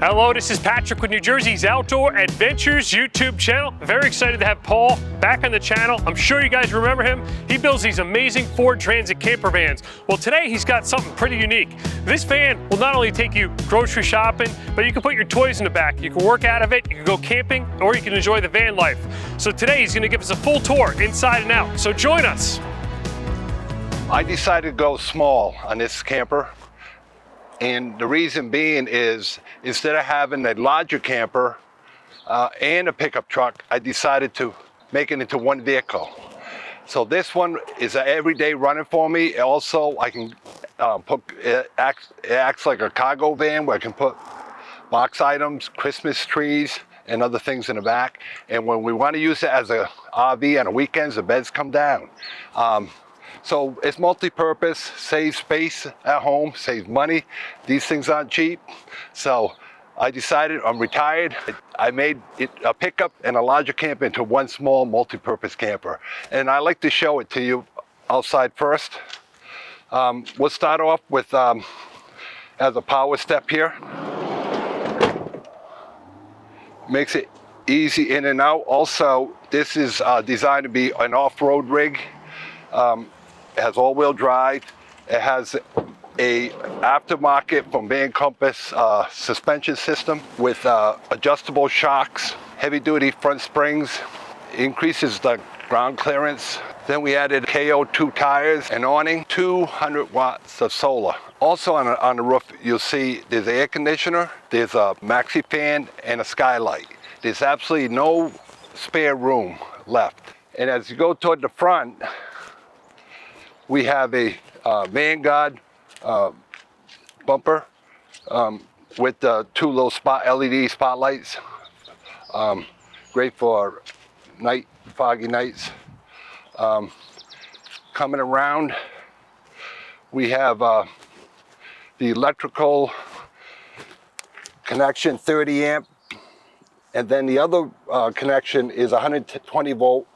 Hello, this is Patrick with New Jersey's Outdoor Adventures YouTube channel. Very excited to have Paul back on the channel. I'm sure you guys remember him. He builds these amazing Ford Transit camper vans. Well, today he's got something pretty unique. This van will not only take you grocery shopping, but you can put your toys in the back. You can work out of it, you can go camping, or you can enjoy the van life. So today he's gonna give us a full tour inside and out. So join us. I decided to go small on this camper. And the reason being is, instead of having a larger camper and a pickup truck, I decided to make it into one vehicle. So this one is an everyday running for me. Also, I can it acts like a cargo van where I can put box items, Christmas trees, and other things in the back. And when we want to use it as a RV on the weekends, the beds come down. So it's multi-purpose, saves space at home, saves money. These things aren't cheap. So I decided, I'm retired, I made it a pickup and a larger camper into one small multi-purpose camper. And I like to show it to you outside first. We'll start off with, as a power step here. Makes it easy in and out. Also, this is designed to be an off-road rig. It has all-wheel drive. It has a aftermarket from Van Compass suspension system with adjustable shocks, heavy-duty front springs, increases the ground clearance. Then we added KO2 tires, an awning, 200 watts of solar. Also on the roof, you'll see there's an air conditioner, there's a maxi fan, and a skylight. There's absolutely no spare room left. And as you go toward the front, we have a Vanguard bumper with two little LED spotlights. Great for foggy nights. Coming around, we have the electrical connection, 30 amp. And then the other connection is 120 volt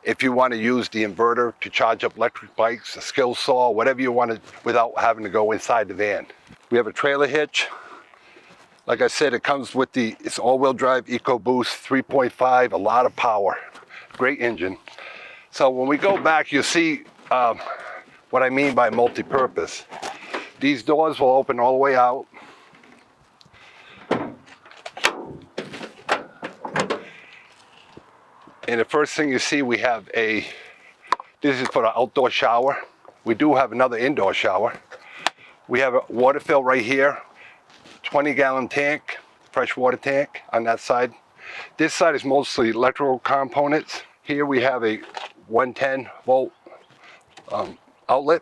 if you want to use the inverter to charge up electric bikes, a skill saw, whatever you want to, without having to go inside the van. We have a trailer hitch. Like I said, it comes with it's all-wheel drive Ecoboost 3.5, a lot of power, great engine. So when we go back, you'll see what I mean by multi-purpose. These doors will open all the way out. And the first thing you see, we have this is for the outdoor shower. We do have another indoor shower. We have a water fill right here, 20-gallon tank, fresh water tank on that side. This side is mostly electrical components. Here we have a 110 volt outlet.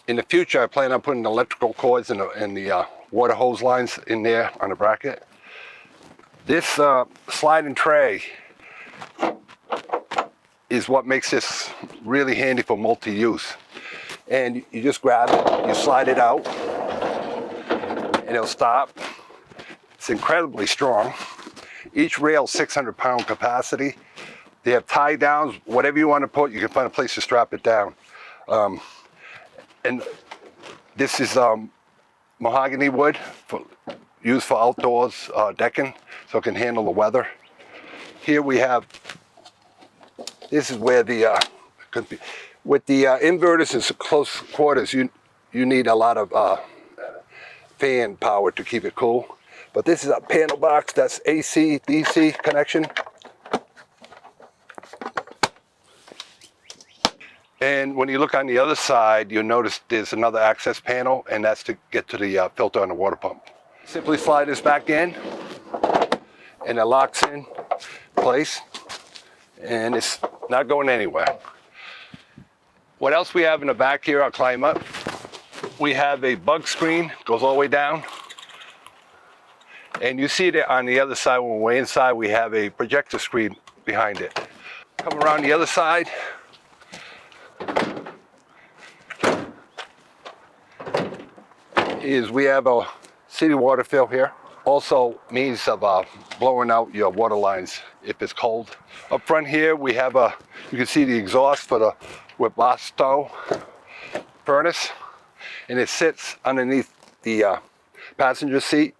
In the future, I plan on putting electrical cords and the water hose lines in there on the bracket. This sliding tray is what makes this really handy for multi-use. And you just grab it, you slide it out, and it'll stop. It's incredibly strong. Each rail 600-pound capacity. They have tie downs, whatever you want to put, you can find a place to strap it down. And this is mahogany wood used for outdoors decking, so it can handle the weather. Here we have, this is where with the inverters in close quarters, you need a lot of fan power to keep it cool. But this is a panel box, that's AC, DC connection. And when you look on the other side, you'll notice there's another access panel, and that's to get to the filter on the water pump. Simply slide this back in, and it locks in place, and it's not going anywhere. What else we have in the back here, I'll climb up. We have a bug screen, goes all the way down. And you see that on the other side, when we're inside, we have a projector screen behind it. Come around the other side. We have a city water fill here. Also means of blowing out your water lines if it's cold. Up front here we have you can see the exhaust for the Webasto furnace, and it sits underneath the passenger seat.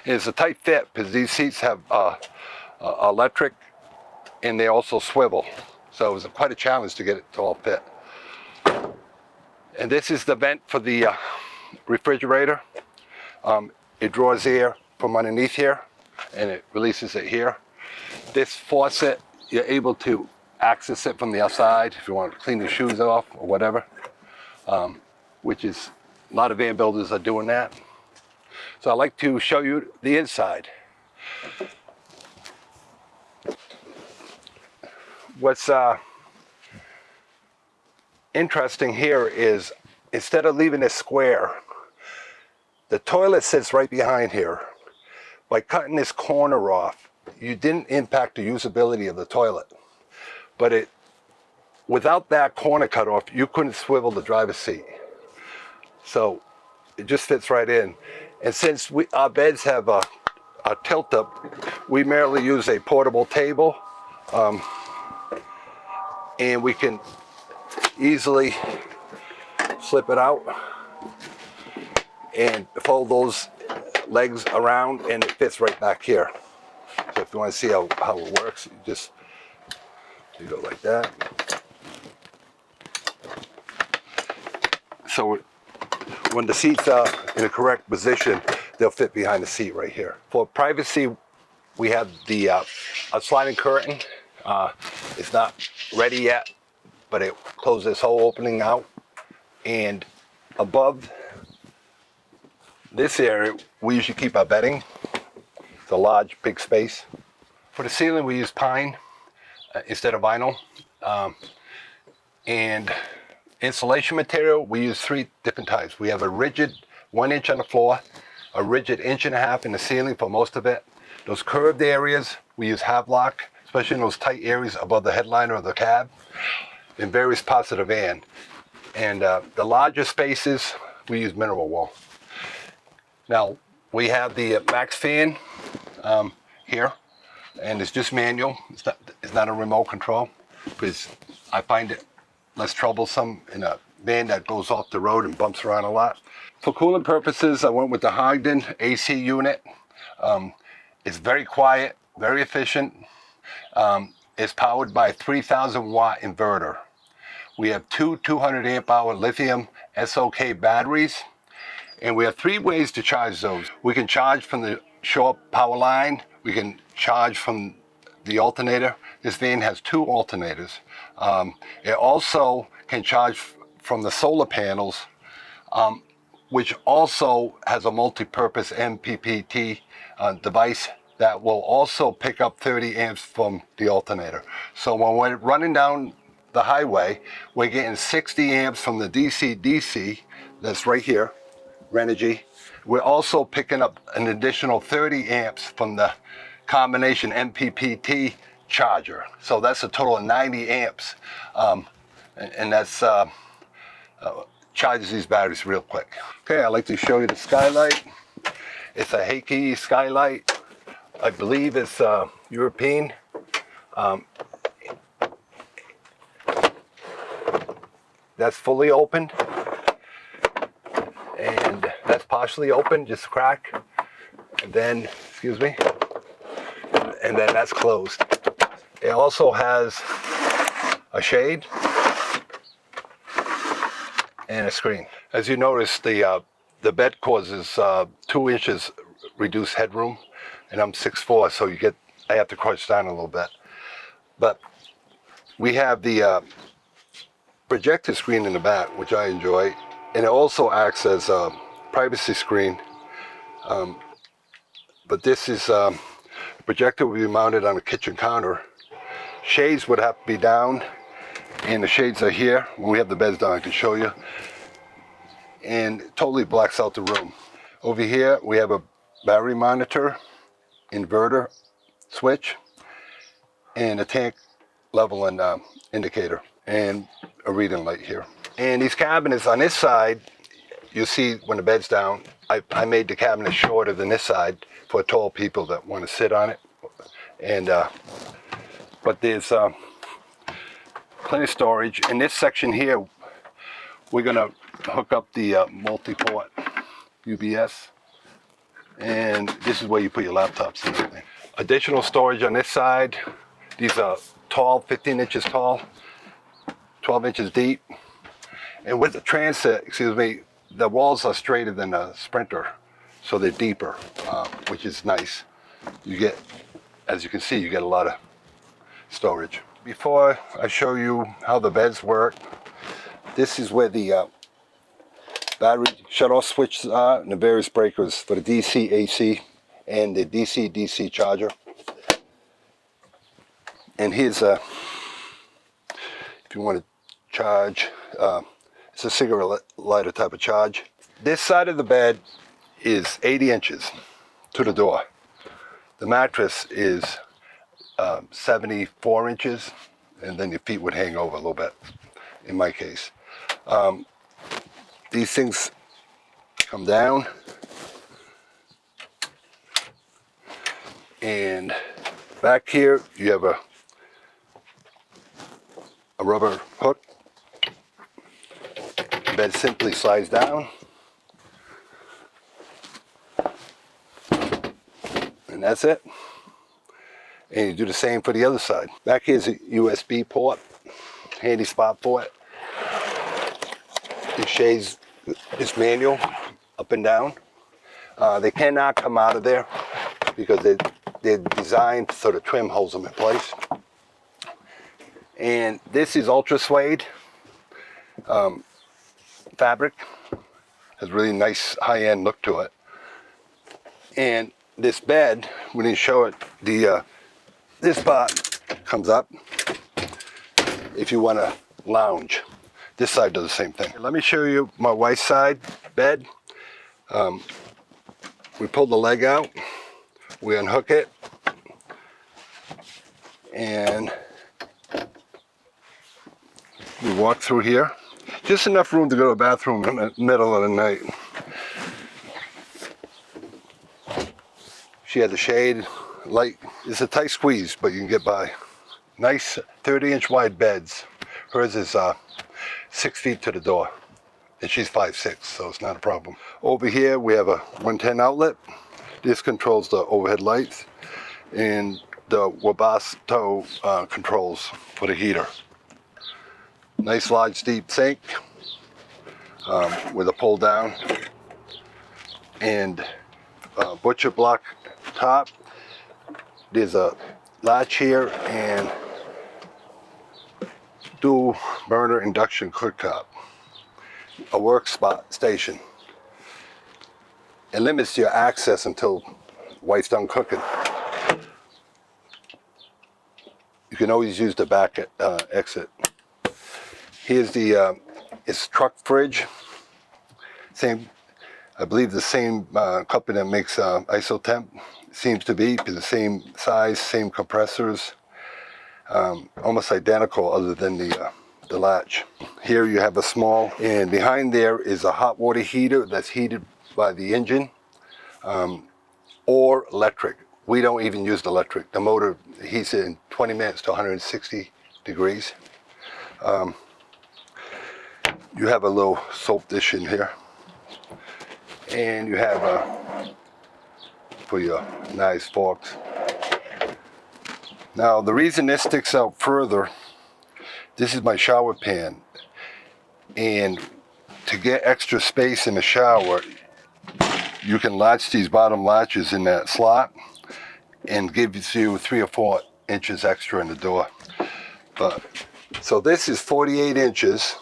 And it's a tight fit because these seats have electric and they also swivel. So it was quite a challenge to get it to all fit. And this is the vent for the refrigerator. It draws air from underneath here and it releases it here. This faucet, you're able to access it from the outside if you want to clean your shoes off or whatever, which is, a lot of van builders are doing that. So I'd like to show you the inside. What's interesting here is, instead of leaving it square, the toilet sits right behind here. By cutting this corner off, you didn't impact the usability of the toilet. But without that corner cut off, you couldn't swivel the driver's seat. So it just fits right in. And since our beds have a tilt up, we merely use a portable table. And we can easily slip it out and fold those legs around and it fits right back here. So if you want to see how it works, you go like that. So when the seats are in the correct position, they'll fit behind the seat right here. For privacy, we have the a sliding curtain. It's not ready yet, but it closes this whole opening out. And above this area, we usually keep our bedding. It's a large, big space. For the ceiling, we use pine instead of vinyl. And insulation material, we use 3 different types. We have a rigid 1 inch on the floor, a rigid 1.5 inches in the ceiling for most of it. Those curved areas, we use Havlock, especially in those tight areas above the headliner of the cab, in various parts of the van. And the larger spaces, we use mineral wool. Now, we have the max fan here, and it's just manual. It's not a remote control, because I find it less troublesome in a van that goes off the road and bumps around a lot. For cooling purposes, I went with the Ogden AC unit. It's very quiet, very efficient. It's powered by a 3,000 watt inverter. We have 2 200 amp hour lithium SOK batteries, and we have 3 ways to charge those. We can charge from the shore power line. We can charge from the alternator. This van has 2 alternators. It also can charge from the solar panels, which also has a multi-purpose MPPT device that will also pick up 30 amps from the alternator. So when we're running down the highway, we're getting 60 amps from the DC-DC, that's right here, Renogy. We're also picking up an additional 30 amps from the combination MPPT charger. So that's a total of 90 amps. And that's charges these batteries real quick. Okay, I'd like to show you the Skylight. It's a Heike Skylight. I believe it's European. That's fully opened. And that's partially open, just a crack. And then, excuse me, and then that's closed. It also has a shade and a screen. As you notice, the bed causes 2 inches reduced headroom, and I'm 6'4", so I have to crouch down a little bit. But we have the projector screen in the back, which I enjoy, and it also acts as a privacy screen. But this is the projector will be mounted on a kitchen counter. Shades would have to be down, and the shades are here. When we have the beds down, I can show you. And it totally blacks out the room. Over here, we have a battery monitor, inverter, switch, and a tank level and indicator, and a reading light here. And these cabinets on this side, you'll see when the bed's down, I made the cabinet shorter than this side for tall people that want to sit on it. And but there's plenty of storage. In this section here, we're gonna hook up the multi-port UBS. And this this is where you put your laptops and everything. Additional storage on this side. These are tall, 15 inches tall, 12 inches deep. And with the transit, the walls are straighter than a Sprinter, so they're deeper, which is nice. You get, as you can see, you get a lot of storage. Before I show you how the beds work, this is where the battery shut-off switches are and the various breakers for the DC, AC, and the DC charger. And here's if you want to charge, it's a cigarette lighter type of charge. This side of the bed is 80 inches to the door. The mattress is 74 inches, and then your feet would hang over a little bit, in my case. These things come down, and back here you have a rubber hook. The bed simply slides down, and that's it. And you do the same for the other side. Back here's a USB port, handy spot for it. It shades this manual up and down. They cannot come out of there because they're designed so the trim holds them in place. And this is ultra suede fabric. Has really nice high-end look to it. And this bed, we didn't show it, this part comes up if you want to lounge. This side does the same thing. Let me show you my wife's side bed. We pull the leg out, we unhook it, and we walk through here. Just enough room to go to the bathroom in the middle of the night. She had the shade, light. It's a tight squeeze, but you can get by. Nice 30-inch wide beds. Hers is 6 feet to the door, and she's 5'6", so it's not a problem. Over here we have a 110 outlet. This controls the overhead lights, and the Webasto controls for the heater. Nice large deep sink with a pull down, and butcher block top. There's a latch here and dual burner induction cooktop. A work spot station. It limits your access until wife's done cooking. You can always use the back exit. Here's the it's truck fridge. Same, I believe the same company that makes IsoTemp. Seems to be the same size, same compressors, almost identical other than the latch. Here you have a small, and behind there is a hot water heater that's heated by the engine or electric. We don't even use the electric. The motor heats it in 20 minutes to 160 degrees. You have a little soap dish in here, and you have for your knives, forks. Now the reason this sticks out further, this is my shower pan, and to get extra space in the shower, you can latch these bottom latches in that slot and gives you 3 or 4 inches extra in the door. But so this is 48 inches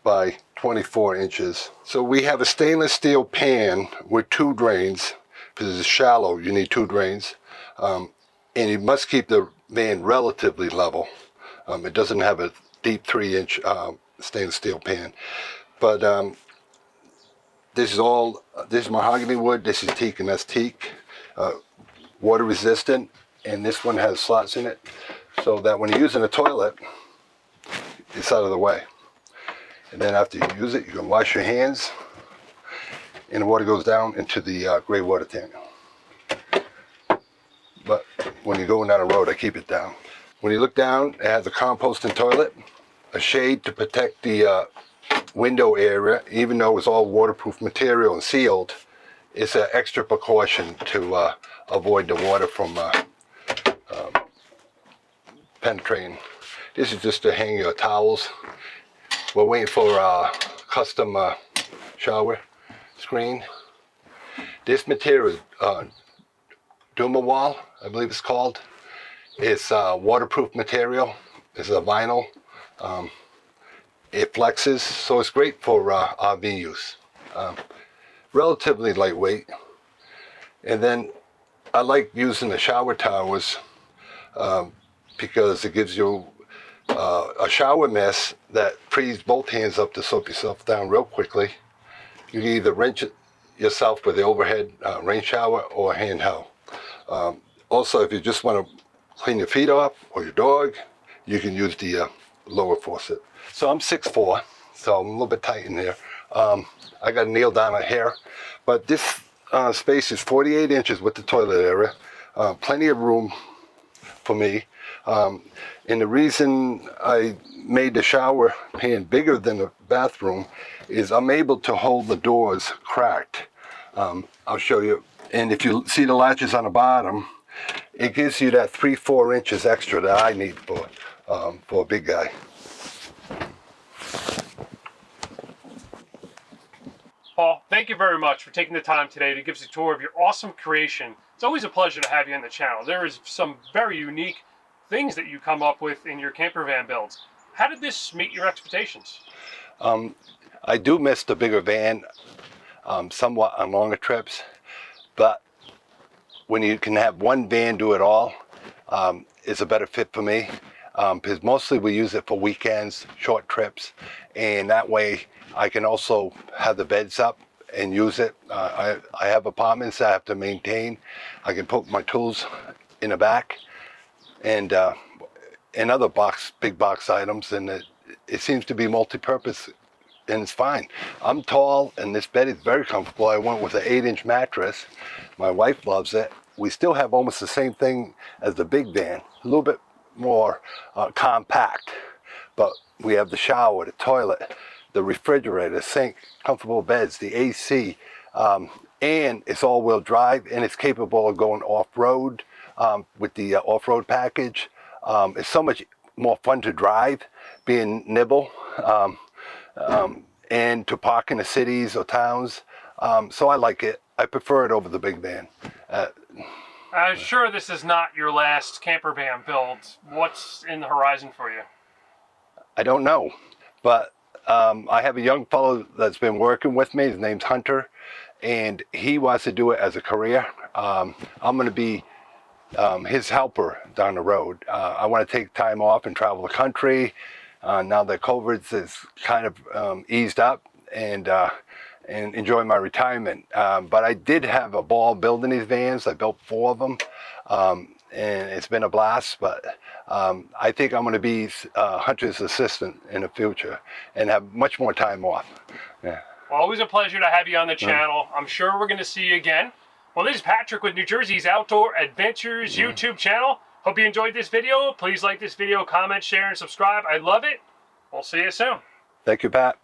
by 24 inches. So we have a stainless steel pan with 2 drains. Because it's shallow, you need 2 drains. And you must keep the van relatively level. It doesn't have a deep 3-inch stainless steel pan. But this is mahogany wood, this is teak, and that's teak. Water resistant, and this one has slots in it, so that when you're using the toilet, it's out of the way. And then after you use it, you can wash your hands, and the water goes down into the gray water tank. But when you're going down the road, I keep it down. When you look down, it has a composting toilet, a shade to protect the window area. Even though it's all waterproof material and sealed, it's an extra precaution to avoid the water from penetrating. This is just to hang your towels. We're waiting for a custom shower screen. This material is Dumawall, I believe it's called. It's waterproof material. It's a vinyl. It flexes, so it's great for RV use. Relatively lightweight. And then I like using the shower towers because it gives you a shower mess that frees both hands up to soap yourself down real quickly. You can either rinse it yourself with the overhead rain shower or handheld. Also, if you just want to clean your feet off or your dog, you can use the lower faucet. So I'm 6'4", so I'm a little bit tight in there. I got to kneel down my hair, but this space is 48 inches with the toilet area. Plenty of room for me. And the reason I made the shower pan bigger than the bathroom is I'm able to hold the doors cracked. I'll show you. And if you see the latches on the bottom, it gives you that 3-4 inches extra that I need for a big guy. Paul, thank you very much for taking the time today to give us a tour of your awesome creation. It's always a pleasure to have you on the channel. There is some very unique things that you come up with in your camper van builds. How did this meet your expectations? I do miss the bigger van somewhat on longer trips, but when you can have one van do it all, it's a better fit for me. Because mostly we use it for weekends, short trips, and that way I can also have the beds up and use it. I have apartments that I have to maintain. I can put my tools in the back and other big box items, and it seems to be multi-purpose, and it's fine. I'm tall, and this bed is very comfortable. I went with an 8-inch mattress. My wife loves it. We still have almost the same thing as the big van, a little bit more compact, but we have the shower, the toilet, the refrigerator, sink, comfortable beds, the AC, and it's all-wheel drive, and it's capable of going off-road with the off-road package. It's so much more fun to drive, being nimble, and to park in the cities or towns. So I like it. I prefer it over the big van. I'm sure this is not your last camper van build. What's in the horizon for you? I don't know, but I have a young fellow that's been working with me. His name's Hunter, and he wants to do it as a career. I'm going to be his helper down the road. I want to take time off and travel the country. Now that COVID is kind of eased up, and enjoy my retirement. But I did have a ball building these vans. I built 4 of them, and it's been a blast. But I think I'm going to be Hunter's assistant in the future and have much more time off. Yeah. Well, always a pleasure to have you on the channel. I'm sure we're going to see you again. Well, this is Patrick with New Jersey's Outdoor Adventures YouTube channel. Hope you enjoyed this video. Please like this video, comment, share, and subscribe. I love it. We'll see you soon. Thank you, Pat.